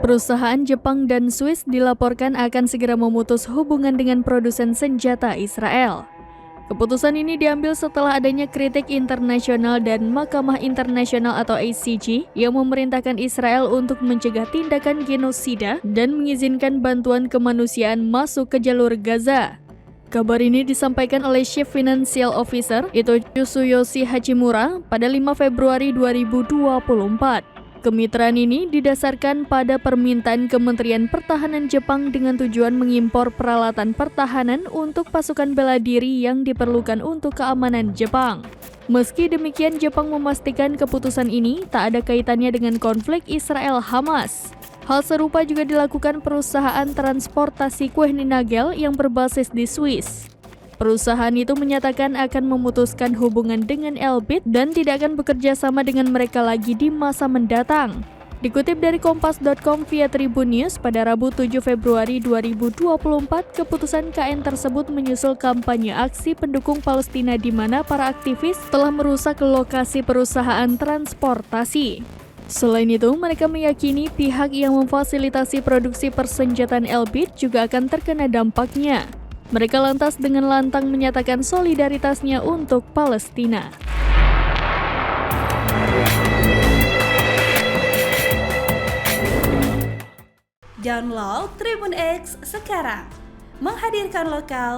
Perusahaan Jepang dan Swiss dilaporkan akan segera memutus hubungan dengan produsen senjata Israel. Keputusan ini diambil setelah adanya kritik internasional dan Mahkamah Internasional atau ICJ yang memerintahkan Israel untuk mencegah tindakan genosida dan mengizinkan bantuan kemanusiaan masuk ke jalur Gaza. Kabar ini disampaikan oleh Chief Financial Officer Tsuyoshi Hachimura pada 5 Februari 2024. Kemitraan ini didasarkan pada permintaan Kementerian Pertahanan Jepang dengan tujuan mengimpor peralatan pertahanan untuk pasukan bela diri yang diperlukan untuk keamanan Jepang. Meski demikian, Jepang memastikan keputusan ini tak ada kaitannya dengan konflik Israel-Hamas. Hal serupa juga dilakukan perusahaan transportasi kue Nagel yang berbasis di Swiss. Perusahaan itu menyatakan akan memutuskan hubungan dengan Elbit dan tidak akan bekerja sama dengan mereka lagi di masa mendatang. Dikutip dari Kompas.com via Tribun News pada Rabu 7 Februari 2024, keputusan KN tersebut menyusul kampanye aksi pendukung Palestina di mana para aktivis telah merusak lokasi perusahaan transportasi. Selain itu, mereka meyakini pihak yang memfasilitasi produksi persenjataan Elbit juga akan terkena dampaknya. Mereka lantas dengan lantang menyatakan solidaritasnya untuk Palestina. Download Tribun X sekarang, menghadirkan lokal